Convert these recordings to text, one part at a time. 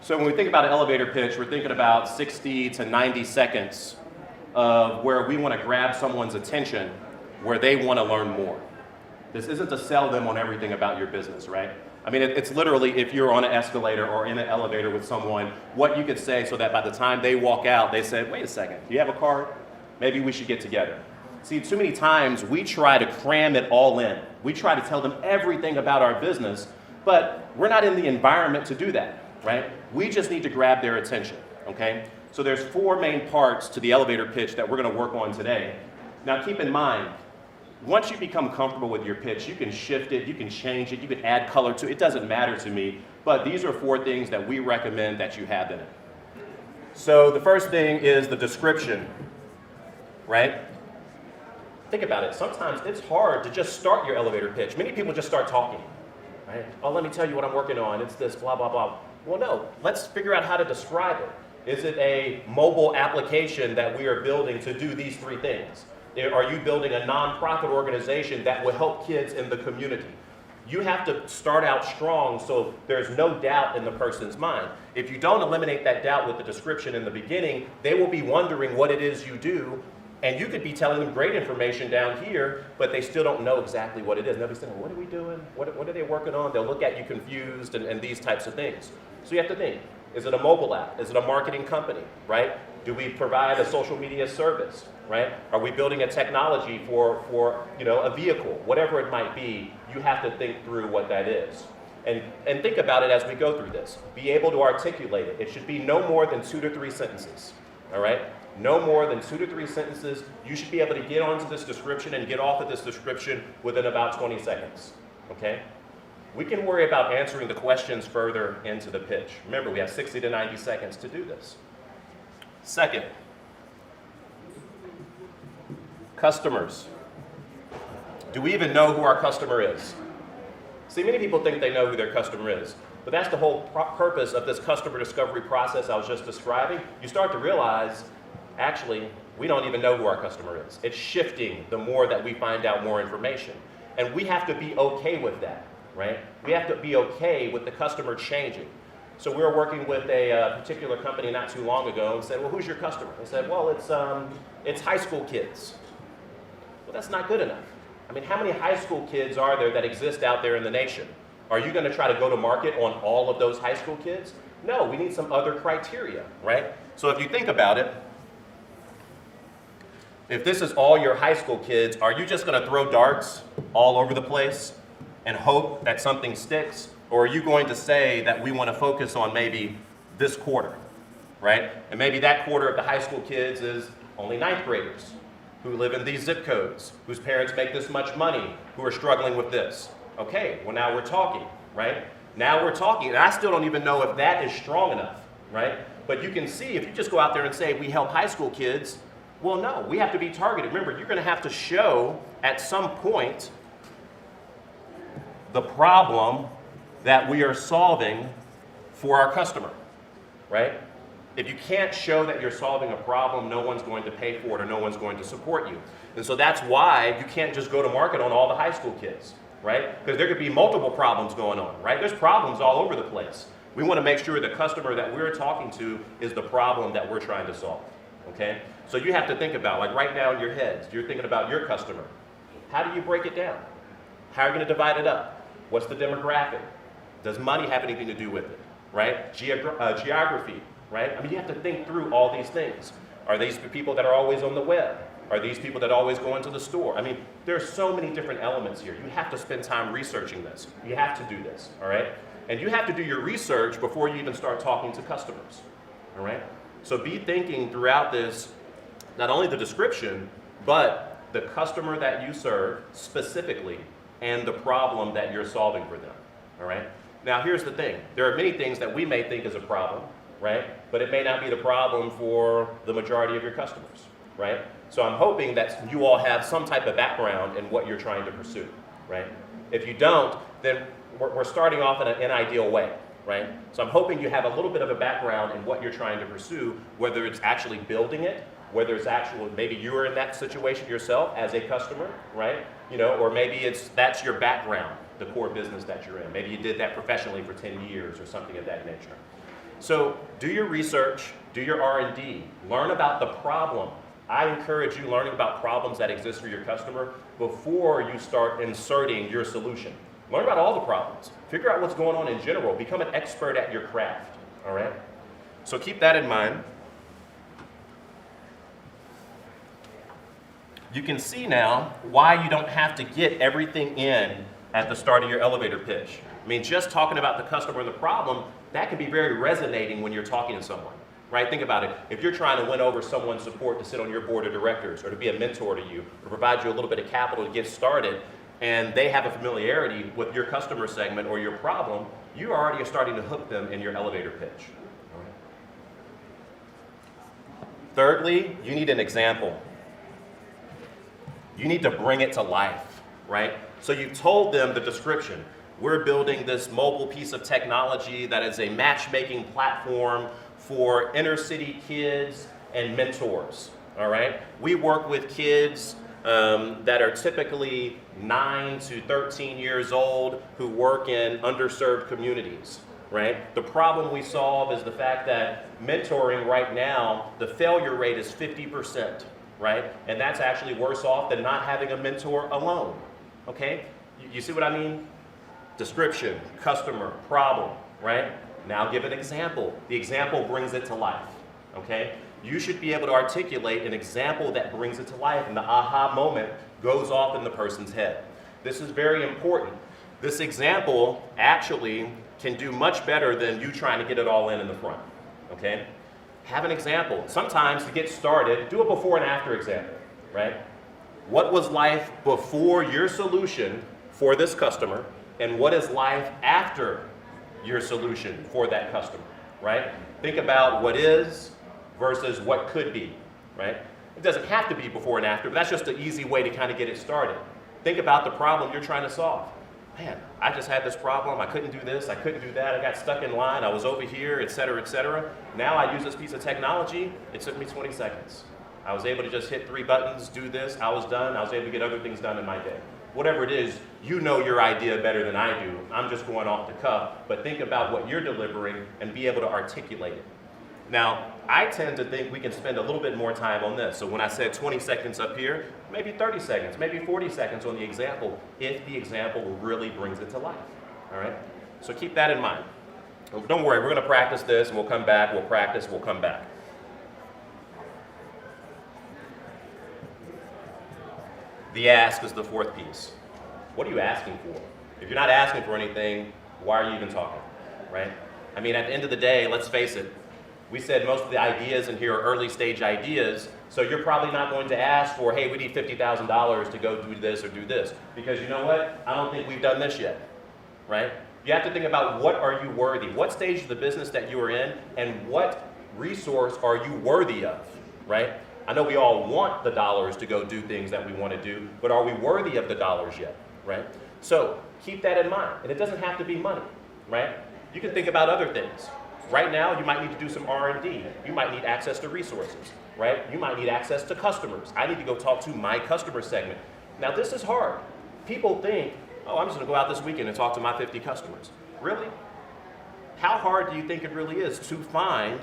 So when we think about an elevator pitch, we're thinking about 60 to 90 seconds of where we want to grab someone's attention, where they want to learn more. This isn't to sell them on everything about your business, right? I mean, it's literally if you're on an escalator or in an elevator with someone, what you could say so that by the time they walk out, they say, wait a second, do you have a card? Maybe we should get together. See, too many times we try to cram it all in. We try to tell them everything about our business, but we're not in the environment to do that, right? We just need to grab their attention, okay? So there's 4 main parts to the elevator pitch that we're gonna work on today. Now keep in mind, once you become comfortable with your pitch, you can shift it, you can change it, you can add color to it. It doesn't matter to me, but these are 4 things that we recommend that you have in it. So the first thing is the description, right? Think about it. Sometimes it's hard to just start your elevator pitch. Many people just start talking, right? Oh, let me tell you what I'm working on. It's this, blah, blah, blah. Well, no, let's figure out how to describe it. Is it a mobile application that we are building to do these 3 things? Are you building a nonprofit organization that will help kids in the community? You have to start out strong so there's no doubt in the person's mind. If you don't eliminate that doubt with the description in the beginning, they will be wondering what it is you do, and you could be telling them great information down here, but they still don't know exactly what it is. They'll be saying, what are we doing? What are they working on? They'll look at you confused and these types of things. So you have to think, is it a mobile app? Is it a marketing company, right? Do we provide a social media service, right? Are we building a technology for a vehicle? Whatever it might be, you have to think through what that is. And think about it as we go through this. Be able to articulate it. It should be no more than 2 to 3 sentences, all right? No more than 2 to 3 sentences. You should be able to get onto this description and get off of this description within about 20 seconds, okay? We can worry about answering the questions further into the pitch. Remember, we have 60 to 90 seconds to do this. Second, customers. Do we even know who our customer is? See, many people think they know who their customer is, but that's the whole purpose of this customer discovery process I was just describing. You start to realize, actually, we don't even know who our customer is. It's shifting the more that we find out more information. And we have to be okay with that, right? We have to be okay with the customer changing. So we were working with a particular company not too long ago and said, well, who's your customer? They said, well, it's high school kids. Well, that's not good enough. I mean, how many high school kids are there that exist out there in the nation? Are you going to try to go to market on all of those high school kids? No, we need some other criteria, right? So if you think about it, if this is all your high school kids, are you just going to throw darts all over the place and hope that something sticks? Or are you going to say that we want to focus on maybe this quarter, right? And maybe that quarter of the high school kids is only 9th graders who live in these zip codes, whose parents make this much money, who are struggling with this. Okay, well now we're talking, right? Now we're talking, and I still don't even know if that is strong enough, right? But you can see if you just go out there and say we help high school kids, well no, we have to be targeted. Remember, you're going to have to show at some point the problem that we are solving for our customer, right? If you can't show that you're solving a problem, no one's going to pay for it or no one's going to support you. And so that's why you can't just go to market on all the high school kids, right? Because there could be multiple problems going on, right? There's problems all over the place. We want to make sure the customer that we're talking to is the problem that we're trying to solve, okay? So you have to think about, like right now in your heads, you're thinking about your customer. How do you break it down? How are you going to divide it up? What's the demographic? Does money have anything to do with it, right? Geography, right? I mean, you have to think through all these things. Are these the people that are always on the web? Are these people that always go into the store? I mean, there's so many different elements here. You have to spend time researching this. You have to do this, all right? And you have to do your research before you even start talking to customers, all right? So be thinking throughout this, not only the description, but the customer that you serve specifically and the problem that you're solving for them, all right? Now, here's the thing. There are many things that we may think is a problem, right? But it may not be the problem for the majority of your customers, right? So I'm hoping that you all have some type of background in what you're trying to pursue, right? If you don't, then we're starting off in an ideal way, right? So I'm hoping you have a little bit of a background in what you're trying to pursue, whether it's actually building it, whether it's actual, maybe you were in that situation yourself as a customer, right? You know, or maybe that's your background, the core business that you're in. Maybe you did that professionally for 10 years or something of that nature. So do your research, do your R&D, learn about the problem. I encourage you learning about problems that exist for your customer before you start inserting your solution. Learn about all the problems. Figure out what's going on in general. Become an expert at your craft, all right? So keep that in mind. You can see now why you don't have to get everything in at the start of your elevator pitch. I mean, just talking about the customer and the problem, that can be very resonating when you're talking to someone, right? Think about it. If you're trying to win over someone's support to sit on your board of directors or to be a mentor to you or provide you a little bit of capital to get started, and they have a familiarity with your customer segment or your problem, you already are starting to hook them in your elevator pitch. All right. Thirdly, you need an example. You need to bring it to life, right? So you've told them the description. We're building this mobile piece of technology that is a matchmaking platform for inner city kids and mentors, all right? We work with kids that are typically 9 to 13 years old who work in underserved communities, right? The problem we solve is the fact that mentoring right now, the failure rate is 50%. Right? And that's actually worse off than not having a mentor alone. Okay? You see what I mean? Description, customer, problem, right? Now give an example. The example brings it to life. Okay? You should be able to articulate an example that brings it to life, and the aha moment goes off in the person's head. This is very important. This example actually can do much better than you trying to get it all in the front. Okay? Have an example. Sometimes to get started, do a before and after example, right? What was life before your solution for this customer, and what is life after your solution for that customer, right? Think about what is versus what could be, right? It doesn't have to be before and after, but that's just an easy way to kind of get it started. Think about the problem you're trying to solve. Man, I just had this problem, I couldn't do this, I couldn't do that, I got stuck in line, I was over here, et cetera, et cetera. Now I use this piece of technology, it took me 20 seconds. I was able to just hit 3 buttons, do this, I was done, I was able to get other things done in my day. Whatever it is, you know your idea better than I do. I'm just going off the cuff, but think about what you're delivering and be able to articulate it. Now, I tend to think we can spend a little bit more time on this. So when I said 20 seconds up here, maybe 30 seconds, maybe 40 seconds on the example, if the example really brings it to life, all right? So keep that in mind. Don't worry, we're gonna practice this, and we'll come back, we'll practice, we'll come back. The ask is the fourth piece. What are you asking for? If you're not asking for anything, why are you even talking, right? I mean, at the end of the day, let's face it, we said most of the ideas in here are early stage ideas, so you're probably not going to ask for, hey, we need $50,000 to go do this or do this. Because you know what? I don't think we've done this yet, right? You have to think about what are you worthy? What stage of the business that you are in, and what resource are you worthy of, right? I know we all want the dollars to go do things that we want to do, but are we worthy of the dollars yet, right? So keep that in mind, and it doesn't have to be money, right? You can think about other things. Right now, you might need to do some R&D. You might need access to resources, right? You might need access to customers. I need to go talk to my customer segment. Now, this is hard. People think, oh, I'm just gonna go out this weekend and talk to my 50 customers. Really? How hard do you think it really is to find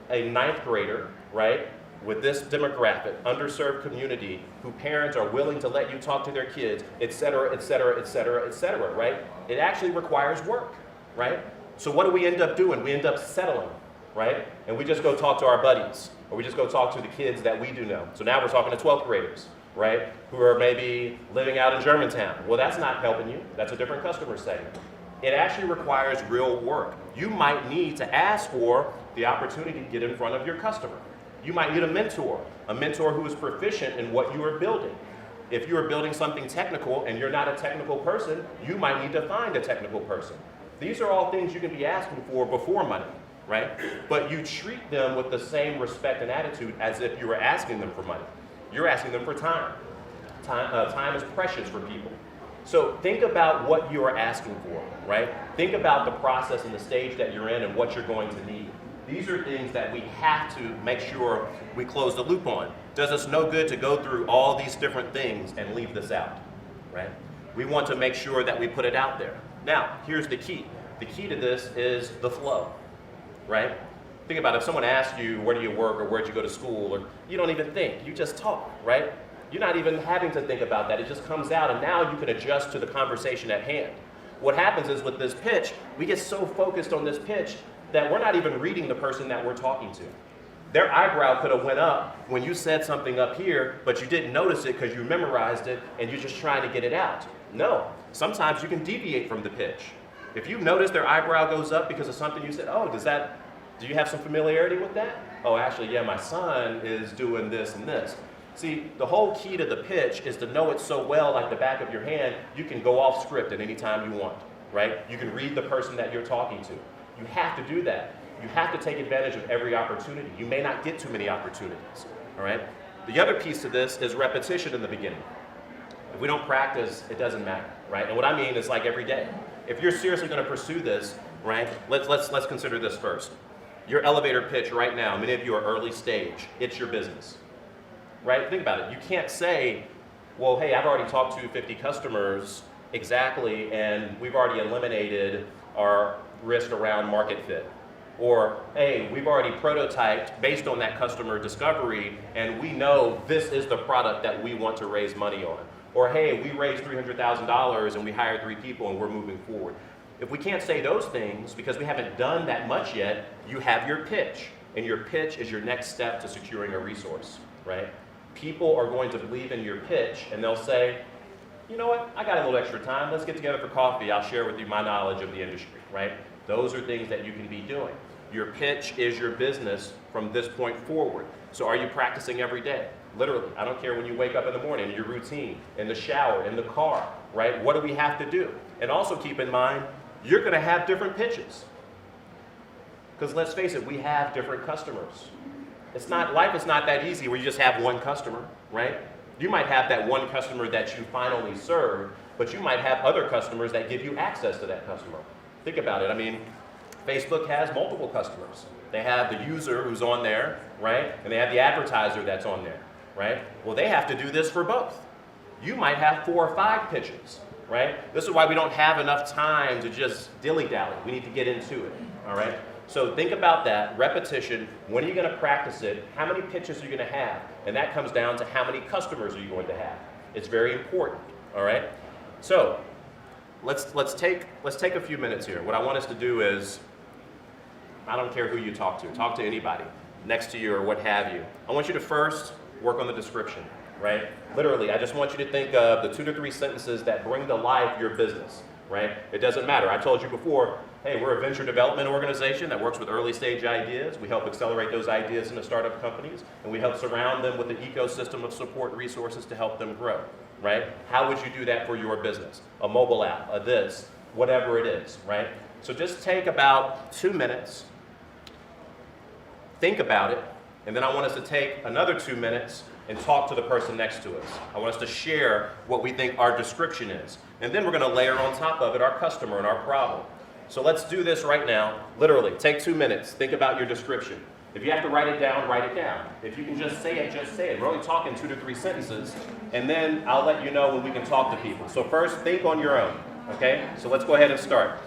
a 9th grader, right, with this demographic, underserved community, who parents are willing to let you talk to their kids, et cetera, et cetera, et cetera, et cetera, right? It actually requires work, right? So what do we end up doing? We end up settling, right? And we just go talk to our buddies, or we just go talk to the kids that we do know. So now we're talking to 12th graders, right? Who are maybe living out in Germantown. Well, that's not helping you. That's a different customer segment. It actually requires real work. You might need to ask for the opportunity to get in front of your customer. You might need a mentor who is proficient in what you are building. If you are building something technical and you're not a technical person, you might need to find a technical person. These are all things you can be asking for before money, right? But you treat them with the same respect and attitude as if you were asking them for money. You're asking them for time. Time is precious for people. So think about what you are asking for, right? Think about the process and the stage that you're in and what you're going to need. These are things that we have to make sure we close the loop on. Does us no good to go through all these different things and leave this out, right? We want to make sure that we put it out there. Now, here's the key. The key to this is the flow. right? Think about it, if someone asks you, where do you work or where'd you go to school, or you don't even think, you just talk, right? You're not even having to think about that, it just comes out, and now you can adjust to the conversation at hand. What happens is with this pitch, we get so focused on this pitch that we're not even reading the person that we're talking to. Their eyebrow could have went up when you said something up here, but you didn't notice it because you memorized it and you're just trying to get it out. No, sometimes you can deviate from the pitch. If you notice their eyebrow goes up because of something you said, oh, do you have some familiarity with that? Oh, actually, yeah, my son is doing this and this. See, the whole key to the pitch is to know it so well, like the back of your hand, you can go off script at any time you want, right? You can read the person that you're talking to. You have to do that. You have to take advantage of every opportunity. You may not get too many opportunities, all right? The other piece to this is repetition in the beginning. If we don't practice, it doesn't matter, right? And what I mean is like every day. If you're seriously going to pursue this, right, let's consider this first. Your elevator pitch right now, many of you are early stage. It's your business, right? Think about it. You can't say, well, hey, I've already talked to 50 customers exactly, and we've already eliminated our risk around market fit. Or, hey, we've already prototyped based on that customer discovery, and we know this is the product that we want to raise money on. Or, hey, we raised $300,000 and we hired 3 people and we're moving forward. If we can't say those things because we haven't done that much yet, you have your pitch. And your pitch is your next step to securing a resource, right? People are going to believe in your pitch and they'll say, you know what, I got a little extra time, let's get together for coffee, I'll share with you my knowledge of the industry, right? Those are things that you can be doing. Your pitch is your business from this point forward. So are you practicing every day? Literally, I don't care when you wake up in the morning, your routine, in the shower, in the car, right? What do we have to do? And also keep in mind, you're going to have different pitches. Because let's face it, we have different customers. Life is not that easy where you just have one customer, right? You might have that one customer that you finally serve, but you might have other customers that give you access to that customer. Think about it. I mean, Facebook has multiple customers. They have the user who's on there, right? And they have the advertiser that's on there, right? Well, they have to do this for both. You might have 4 or 5 pitches, right? This is why we don't have enough time to just dilly-dally. We need to get into it, all right? So think about that, repetition. When are you going to practice it? How many pitches are you going to have? And that comes down to how many customers are you going to have. It's very important, all right? So let's take a few minutes here. What I want us to do is, I don't care who you talk to anybody next to you or what have you. I want you to first work on the description, right? Literally, I just want you to think of the 2 to 3 sentences that bring to life your business, right? It doesn't matter. I told you before, hey, we're a venture development organization that works with early stage ideas. We help accelerate those ideas into startup companies, and we help surround them with an ecosystem of support resources to help them grow, right? How would you do that for your business? A mobile app, a this, whatever it is, right? So just take about 2 minutes, think about it, and then I want us to take another 2 minutes and talk to the person next to us. I want us to share what we think our description is. And then we're going to layer on top of it our customer and our problem. So let's do this right now. Literally, take 2 minutes, think about your description. If you have to write it down, write it down. If you can just say it, just say it. We're only talking 2 to 3 sentences, and then I'll let you know when we can talk to people. So first, think on your own, okay? So let's go ahead and start.